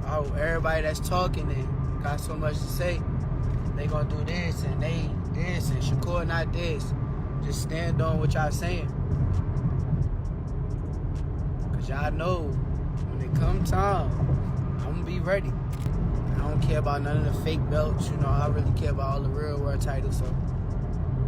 how everybody that's talking and got so much to say, they gonna do this and they this and Shakur not this. Just stand on what y'all saying. Cause y'all know when it come time, I'm gonna be ready. I don't care about none of the fake belts, you know, I really care about all the real world titles, so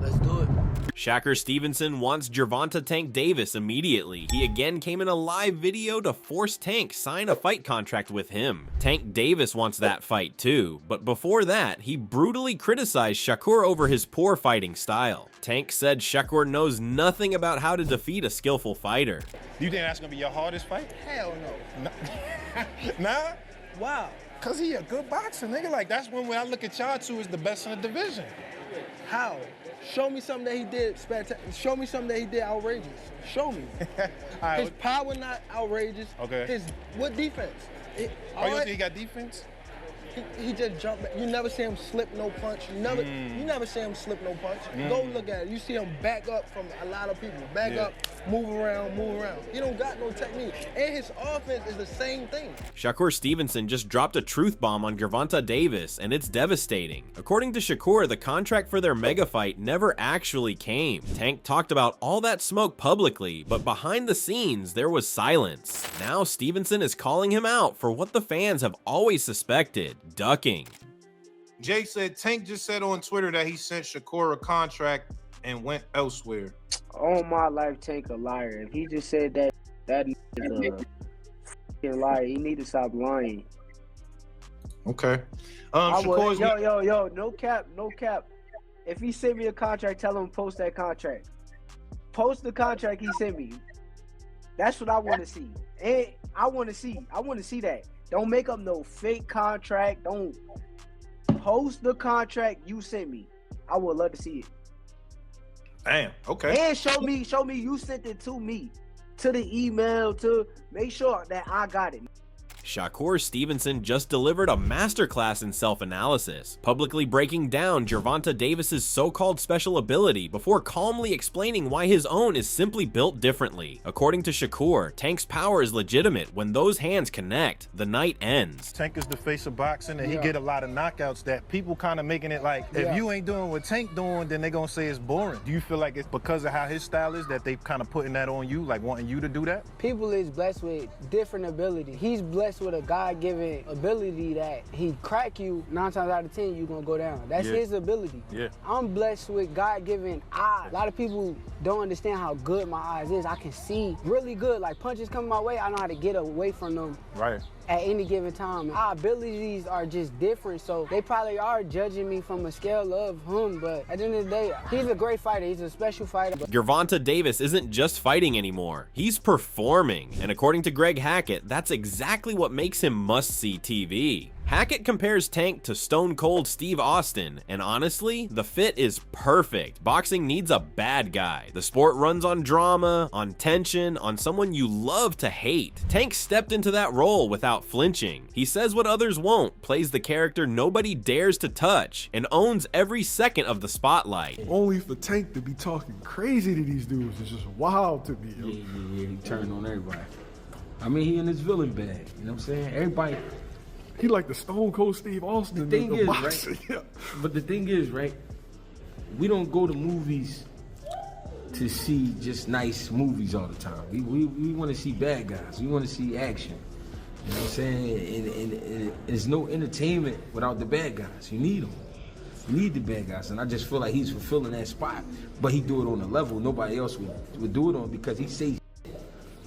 let's do it. Shakur Stevenson wants Gervonta Tank Davis immediately. He again came in a live video to force Tank sign a fight contract with him. Tank Davis wants that fight too, but before that, he brutally criticized Shakur over his poor fighting style. Tank said Shakur knows nothing about how to defeat a skillful fighter. You think that's gonna be your hardest fight? Hell no. Nah? Wow. Cause he a good boxer, nigga. Like, that's when I look at y'all two as the best in the division. How? Show me something that he did spectacular. Show me something that he did outrageous. Show me. Right, his power not outrageous. Okay. What defense? You don't think he got defense? He just jumped back. You never see him slip no punch. You never see him slip no punch. Go look at it. You see him back up from a lot of people. Back up, move around, move around. He don't got no technique. And his offense is the same thing. Shakur Stevenson just dropped a truth bomb on Gervonta Davis, and it's devastating. According to Shakur, the contract for their mega fight never actually came. Tank talked about all that smoke publicly, but behind the scenes, there was silence. Now Stevenson is calling him out for what the fans have always suspected: ducking. Jay said Tank just said on Twitter that he sent Shakur a contract and went elsewhere. All my life, Tank a liar. If he just said that is a f***ing liar. He need to stop lying. Okay. Yo, no cap. If he sent me a contract, tell him to post that contract. Post the contract he sent me. That's what I want to see. And I want to see that. Don't make up no fake contract. Don't post the contract you sent me. I would love to see it. Damn, okay. And show me you sent it to me. To the email, to make sure that I got it. Shakur Stevenson just delivered a masterclass in self-analysis, publicly breaking down Gervonta Davis's so-called special ability before calmly explaining why his own is simply built differently. According to Shakur, Tank's power is legitimate. When those hands connect, the night ends. Tank is the face of boxing, and he get a lot of knockouts that people kind of making it like, if you ain't doing what Tank doing, then they gonna say it's boring. Do you feel like it's because of how his style is that they kind of putting that on you, like wanting you to do that? People is blessed with different ability. He's blessed with a God-given ability that he crack you 9 times out of 10 you gonna go down. That's his ability. I'm blessed with God-given eyes. A lot of people don't understand how good my eyes is. I can see really good. Like punches coming my way, I know how to get away from them. Right. At any given time. Our abilities are just different, so they probably are judging me from a scale of him, but at the end of the day, he's a great fighter. He's a special fighter. Gervonta Davis isn't just fighting anymore. He's performing, and according to Greg Hackett, that's exactly what makes him must-see TV. Hackett compares Tank to Stone Cold Steve Austin, and honestly, the fit is perfect. Boxing needs a bad guy. The sport runs on drama, on tension, on someone you love to hate. Tank stepped into that role without flinching. He says what others won't, plays the character nobody dares to touch, and owns every second of the spotlight. Only for Tank to be talking crazy to these dudes is just wild to me. Yeah, he turned on everybody. I mean, he in his villain bag, you know what I'm saying? Everybody... He like the Stone Cold Steve Austin. The thing is, right? But the thing is, right? We don't go to movies to see just nice movies all the time. We want to see bad guys. We want to see action. You know what I'm saying? And there's no entertainment without the bad guys. You need them. You need the bad guys. And I just feel like he's fulfilling that spot. But he do it on a level nobody else would do it on because he says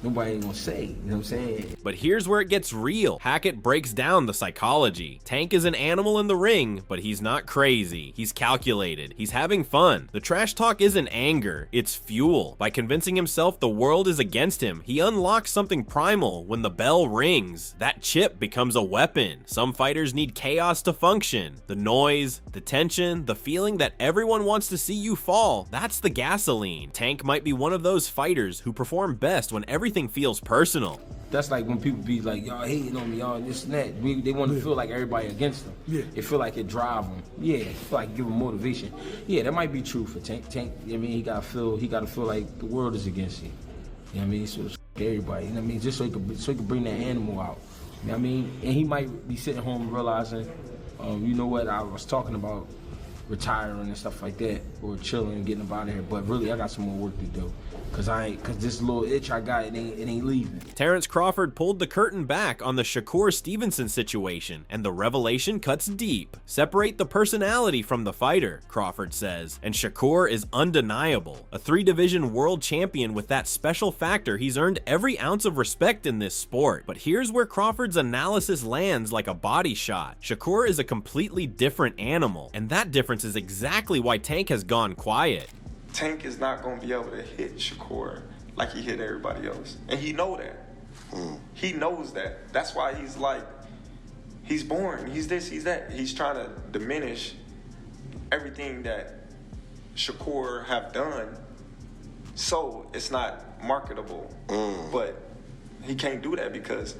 nobody ain't gonna say, you know what I'm saying? But here's where it gets real. Hackett breaks down the psychology. Tank is an animal in the ring, but he's not crazy. He's calculated. He's having fun. The trash talk isn't anger, it's fuel. By convincing himself the world is against him, he unlocks something primal. When the bell rings, that chip becomes a weapon. Some fighters need chaos to function. The noise, the tension, the feeling that everyone wants to see you fall, that's the gasoline. Tank might be one of those fighters who perform best when everything feels personal. That's like when people be like, y'all hating on me, y'all this and that. They want to feel like everybody against them. It feel like it drive them. It feel like give them motivation. That might be true for Tank. I mean, he gotta feel like the world is against him. You know what I mean? So it's everybody. You know what I mean? Just so he could bring that animal out. You know what I mean? And he might be sitting home realizing, you know what, I was talking about retiring and stuff like that, or chilling and getting up out of here. But really, I got some more work to do. Cause this little itch I got, it ain't leaving. Terrence Crawford pulled the curtain back on the Shakur Stevenson situation, and the revelation cuts deep. Separate the personality from the fighter, Crawford says, and Shakur is undeniable. A 3-division world champion with that special factor, he's earned every ounce of respect in this sport. But here's where Crawford's analysis lands like a body shot. Shakur is a completely different animal, and that difference is exactly why Tank has gone quiet. Tank is not going to be able to hit Shakur like he hit everybody else. And he know that. He knows that. That's why he's like, he's boring. He's this, he's that. He's trying to diminish everything that Shakur have done, so it's not marketable. But he can't do that because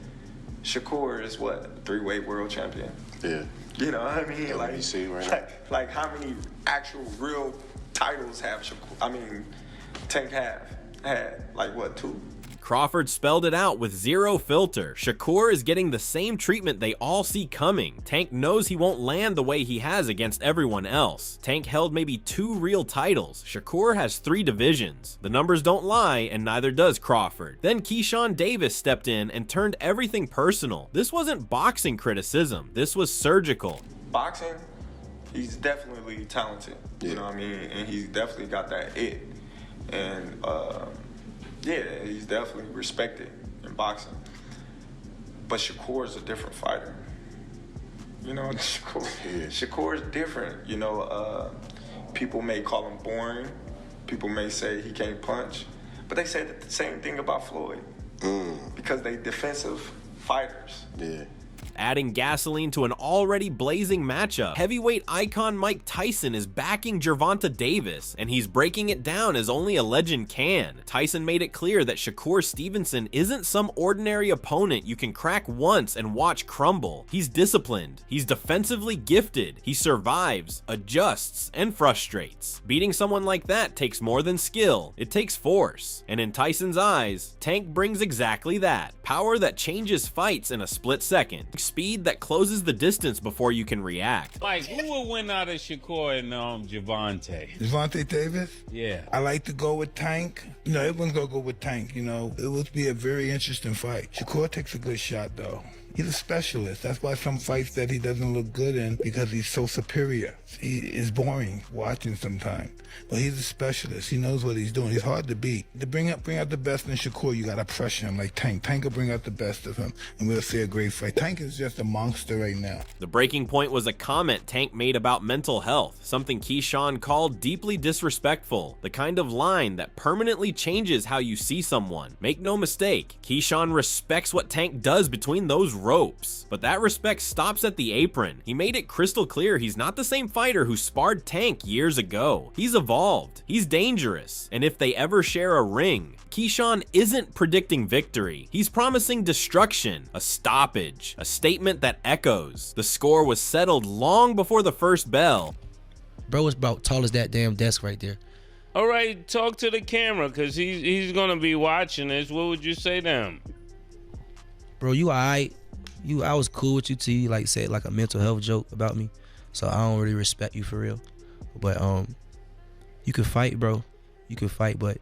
Shakur is what? 3-weight world champion. Yeah. You know what I mean? WBC, right? Like how many actual real titles have Tank had like what, 2? Crawford spelled it out with zero filter. Shakur is getting the same treatment they all see coming. Tank knows he won't land the way he has against everyone else. Tank held maybe 2 real titles. Shakur has 3 divisions. The numbers don't lie, and neither does Crawford. Then Keyshawn Davis stepped in and turned everything personal. This wasn't boxing criticism. This was surgical. Boxing, he's definitely talented. You know what I mean? And he's definitely got that it. And yeah, he's definitely respected in boxing. But Shakur is a different fighter. You know, Shakur is different. You know, people may call him boring. People may say he can't punch. But they say the same thing about Floyd. Because they defensive fighters. Yeah. Adding gasoline to an already blazing matchup, heavyweight icon Mike Tyson is backing Gervonta Davis, and he's breaking it down as only a legend can. Tyson made it clear that Shakur Stevenson isn't some ordinary opponent you can crack once and watch crumble. He's disciplined, he's defensively gifted, he survives, adjusts, and frustrates. Beating someone like that takes more than skill, it takes force. And in Tyson's eyes, Tank brings exactly that. Power that changes fights in a split second. Speed that closes the distance before you can react. Like, who will win out of Shakur and Gervonta? Gervonta Davis? Yeah. I like to go with Tank. You know, everyone's going to go with Tank, you know. It would be a very interesting fight. Shakur takes a good shot, though. He's a specialist. That's why some fights that he doesn't look good in, because he's so superior. He is boring watching sometimes. But he's a specialist. He knows what he's doing. He's hard to beat. To bring out the best in Shakur, you got to pressure him like Tank. Tank will bring out the best of him, and we'll see a great fight. Tank is just a monster right now. The breaking point was a comment Tank made about mental health, something Keyshawn called deeply disrespectful, the kind of line that permanently changes how you see someone. Make no mistake, Keyshawn respects what Tank does between those ropes, but that respect stops at the apron. He made it crystal clear he's not the same fighter who sparred Tank years ago. He's evolved, he's dangerous, and if they ever share a ring, Keyshawn isn't predicting victory. He's promising destruction, a stoppage, a statement that echoes. The score was settled long before the first bell. Bro is about tall as that damn desk right there. All right, talk to the camera, because he's going to be watching this. What would you say to him? Bro, you all right? I was cool with you till you like said like a mental health joke about me. So I don't really respect you for real. But you can fight, bro. You can fight, but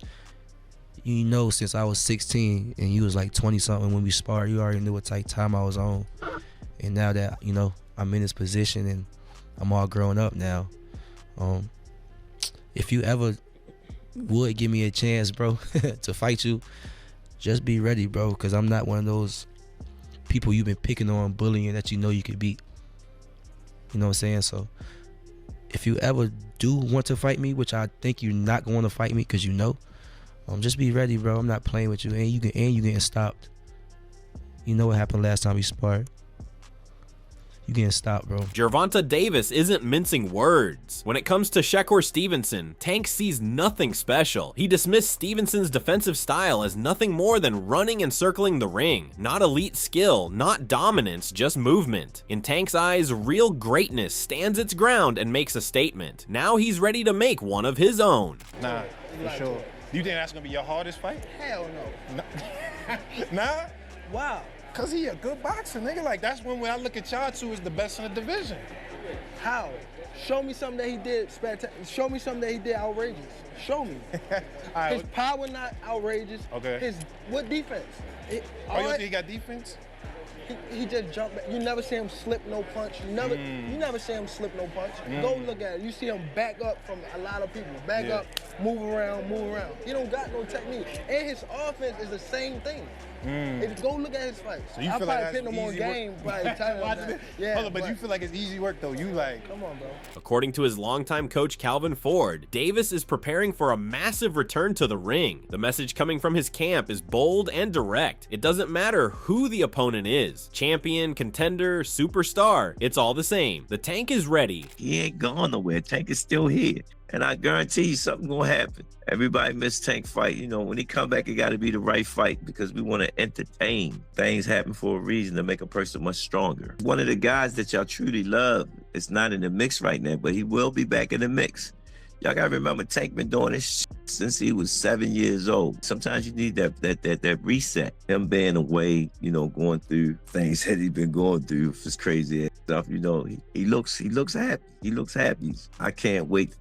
you know since I was 16 and you was like 20 something when we sparred, you already knew what type of time I was on. And now that, you know, I'm in this position and I'm all grown up now. If you ever would give me a chance, bro, to fight you, just be ready, bro, because I'm not one of those people you've been picking on, bullying that you know you could beat. You know what I'm saying? So if you ever do want to fight me, which I think you're not going to fight me because you know, just be ready, bro. I'm not playing with you, and you getting stopped. You know what happened last time we sparred. You getting stopped, bro. Gervonta Davis isn't mincing words. When it comes to Shakur Stevenson, Tank sees nothing special. He dismissed Stevenson's defensive style as nothing more than running and circling the ring. Not elite skill, not dominance, just movement. In Tank's eyes, real greatness stands its ground and makes a statement. Now he's ready to make one of his own. Nah, for sure. You think that's gonna be your hardest fight? Hell no. Nah? Wow. Cause he a good boxer, nigga. Like that's when I look at y'all two as the best in the division. How? Show me something that he did spectacular. Show me something that he did outrageous. Show me. Right, his power not outrageous. Okay. What defense? You think he got defense? He just jumped back. You never see him slip no punch. You never see him slip no punch. Go look at it. You see him back up from a lot of people. Back up, move around. He don't got no technique. And his offense is the same thing. If you go look at his fights. So you I feel probably like pin him on game. Yeah, hold on, but you feel like it's easy work though. You like, come on, bro. According to his longtime coach Calvin Ford, Davis is preparing for a massive return to the ring. The message coming from his camp is bold and direct. It doesn't matter who the opponent is. Champion, contender, superstar, it's all the same. The Tank is ready. He ain't gone nowhere. Tank is still here. And I guarantee you something gonna happen. Everybody miss Tank fight. You know, when he come back, it gotta be the right fight because we wanna entertain. Things happen for a reason to make a person much stronger. One of the guys that y'all truly love is not in the mix right now, but he will be back in the mix. Y'all gotta remember Tank been doing this shit since he was 7 years old. Sometimes you need that reset. Him being away, you know, going through things that he's been going through, this crazy stuff, you know, he looks happy. He looks happy. I can't wait.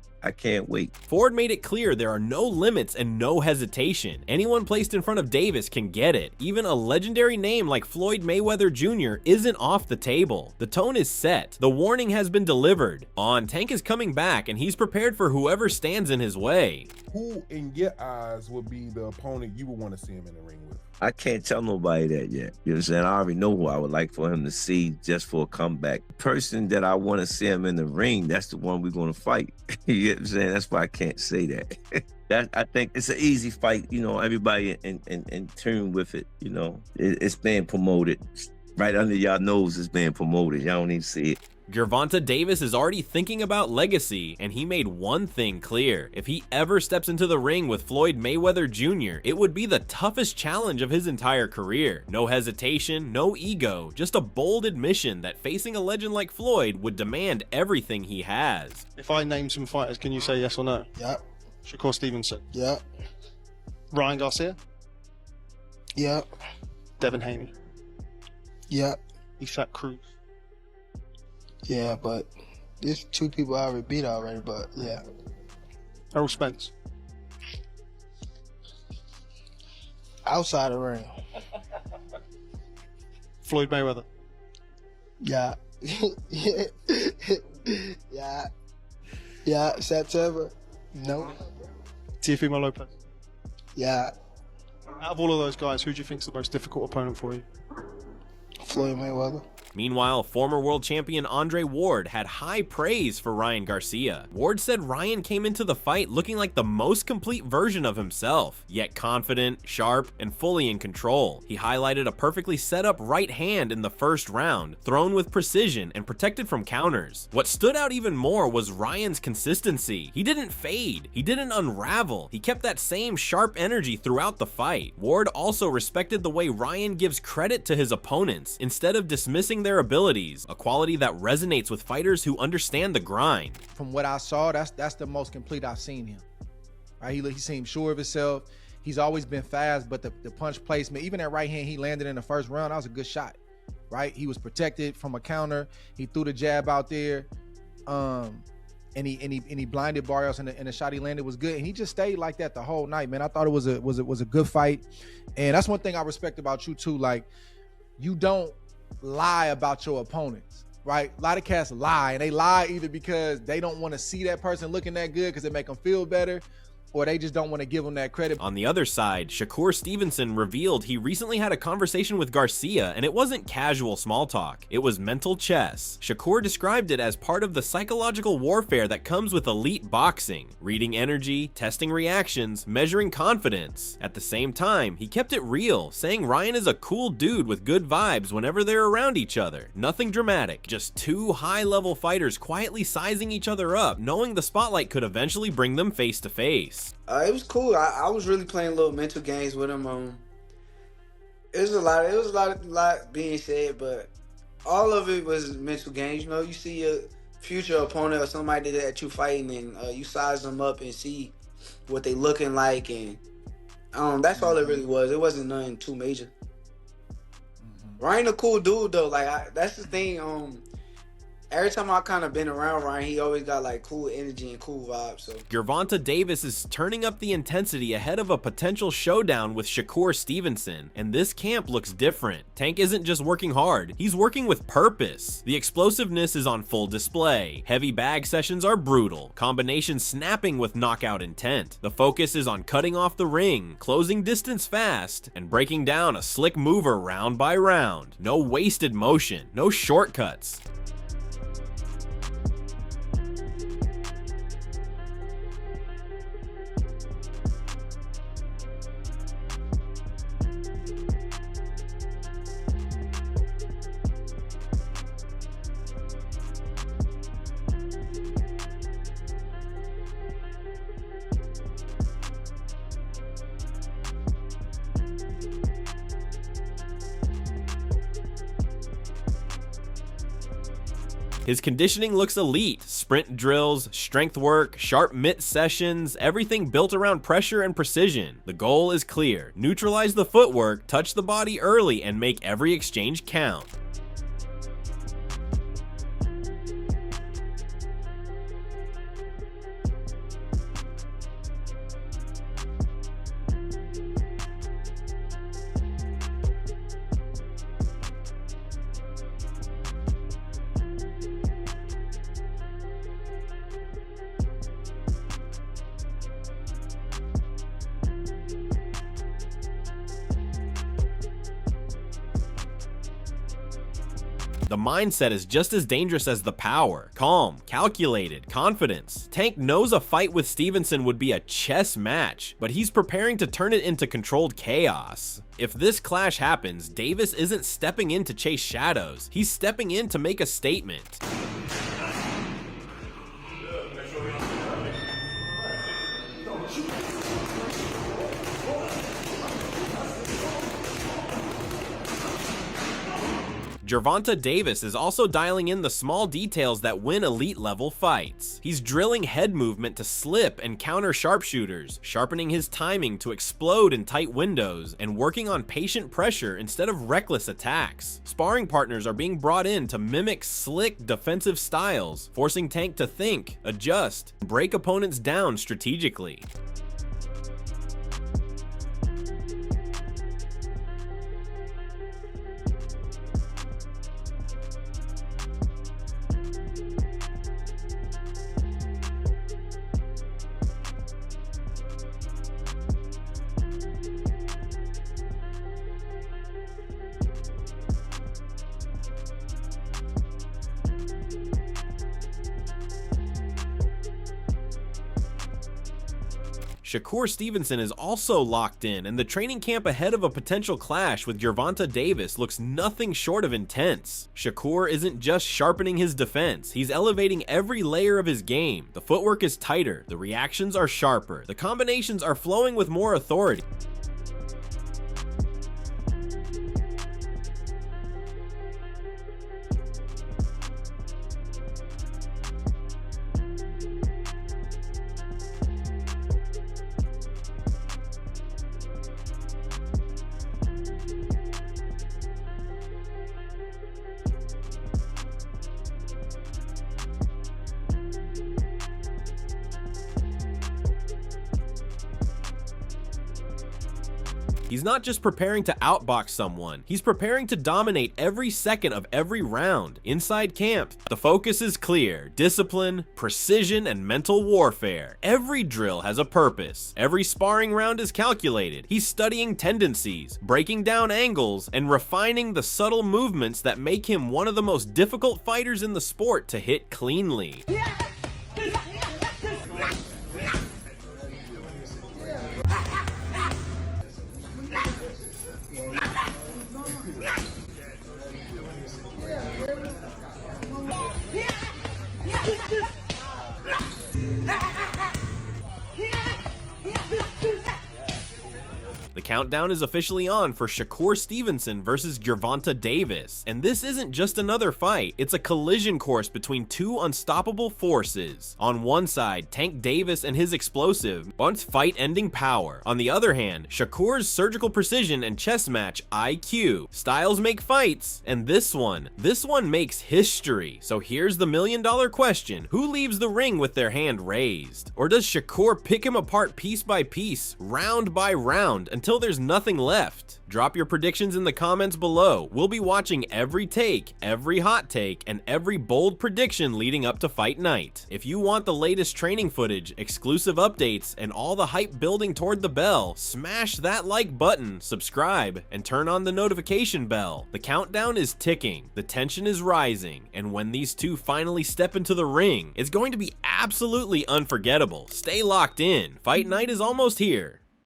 Ford made it clear there are no limits and no hesitation. Anyone placed in front of Davis can get it. Even a legendary name like Floyd Mayweather Jr. isn't off the table. The tone is set. The warning has been delivered. Tank is coming back and he's prepared for whoever stands in his way. Who in your eyes would be the opponent you would want to see him in the ring with? I can't tell nobody that yet. You know what I'm saying? I already know who I would like for him to see just for a comeback. The person that I want to see him in the ring, that's the one we're going to fight. You know what I'm saying? That's why I can't say that. I think it's an easy fight. You know, everybody in tune with it. You know, it's being promoted. Right under y'all nose is being promoted. Y'all don't even see it. Gervonta Davis is already thinking about legacy, and he made one thing clear. If he ever steps into the ring with Floyd Mayweather Jr., it would be the toughest challenge of his entire career. No hesitation, no ego, just a bold admission that facing a legend like Floyd would demand everything he has. If I name some fighters, can you say yes or no? Yeah. Shakur Stevenson. Yeah. Ryan Garcia. Yeah. Devin Haney. Yeah. Isaac Cruz. Yeah, but there's two people I already beat already, but yeah. Errol Spence. Outside the ring. Floyd Mayweather. Yeah. Yeah. September. No. Teofimo Lopez. Yeah. Out of all of those guys, who do you think is the most difficult opponent for you? Floyd Mayweather. Meanwhile, former world champion Andre Ward had high praise for Ryan Garcia. Ward said Ryan came into the fight looking like the most complete version of himself, yet confident, sharp, and fully in control. He highlighted a perfectly set up right hand in the first round, thrown with precision and protected from counters. What stood out even more was Ryan's consistency. He didn't fade, he didn't unravel, he kept that same sharp energy throughout the fight. Ward also respected the way Ryan gives credit to his opponents, instead of dismissing their abilities, a quality that resonates with fighters who understand the grind. From what I saw, that's the most complete I've seen him. Right? He seemed sure of himself. He's always been fast, but the punch placement, even that right hand he landed in the first round, that was a good shot. Right? He was protected from a counter. He threw the jab out there, and he blinded Barrios, and the shot he landed was good. And he just stayed like that the whole night, man. I thought it was a good fight, and that's one thing I respect about you too. Like, you don't lie about your opponents, right? A lot of cats lie, and they lie either because they don't want to see that person looking that good because it make them feel better, or they just don't want to give them that credit. On the other side, Shakur Stevenson revealed he recently had a conversation with Garcia, and it wasn't casual small talk. It was mental chess. Shakur described it as part of the psychological warfare that comes with elite boxing, reading energy, testing reactions, measuring confidence. At the same time, he kept it real, saying Ryan is a cool dude with good vibes whenever they're around each other. Nothing dramatic, just two high-level fighters quietly sizing each other up, knowing the spotlight could eventually bring them face to face. It was cool. I was really playing little mental games with him. It was a lot being said, but all of it was mental games. You know, you see your future opponent or somebody that you fighting, and you size them up and see what they looking like, and that's all it really was. It wasn't nothing too major. Ryan a cool dude though. Like that's the thing. Every time I kind of been around Ryan, he always got like cool energy and cool vibes. So Gervonta Davis is turning up the intensity ahead of a potential showdown with Shakur Stevenson, and this camp looks different. Tank isn't just working hard, he's working with purpose. The explosiveness is on full display. Heavy bag sessions are brutal, combinations snapping with knockout intent. The focus is on cutting off the ring, closing distance fast, and breaking down a slick mover round by round. No wasted motion, no shortcuts. His conditioning looks elite. Sprint drills, strength work, sharp mitt sessions, everything built around pressure and precision. The goal is clear: neutralize the footwork, touch the body early, and make every exchange count. The mindset is just as dangerous as the power. Calm, calculated, confidence. Tank knows a fight with Stevenson would be a chess match, but he's preparing to turn it into controlled chaos. If this clash happens, Davis isn't stepping in to chase shadows. He's stepping in to make a statement. Gervonta Davis is also dialing in the small details that win elite level fights. He's drilling head movement to slip and counter sharpshooters, sharpening his timing to explode in tight windows, and working on patient pressure instead of reckless attacks. Sparring partners are being brought in to mimic slick defensive styles, forcing Tank to think, adjust, and break opponents down strategically. Shakur Stevenson is also locked in, and the training camp ahead of a potential clash with Gervonta Davis looks nothing short of intense. Shakur isn't just sharpening his defense, he's elevating every layer of his game. The footwork is tighter, the reactions are sharper, the combinations are flowing with more authority. He's not just preparing to outbox someone, he's preparing to dominate every second of every round. Inside camp, the focus is clear: discipline, precision, and mental warfare. Every drill has a purpose. Every sparring round is calculated. He's studying tendencies, breaking down angles, and refining the subtle movements that make him one of the most difficult fighters in the sport to hit cleanly. The countdown is officially on for Shakur Stevenson versus Gervonta Davis. And this isn't just another fight, it's a collision course between two unstoppable forces. On one side, Tank Davis and his explosive, once fight-ending power. On the other hand, Shakur's surgical precision and chess match IQ. Styles make fights, and this one makes history. So here's the million-dollar question. Who leaves the ring with their hand raised? Or does Shakur pick him apart piece by piece, round by round, until there's nothing left? Drop your predictions in the comments below. We'll be watching every take, every hot take, and every bold prediction leading up to fight night. If you want the latest training footage, exclusive updates, and all the hype building toward the bell, smash that like button, subscribe, and turn on the notification bell. The countdown is ticking, the tension is rising, and when these two finally step into the ring, it's going to be absolutely unforgettable. Stay locked in. Fight night is almost here.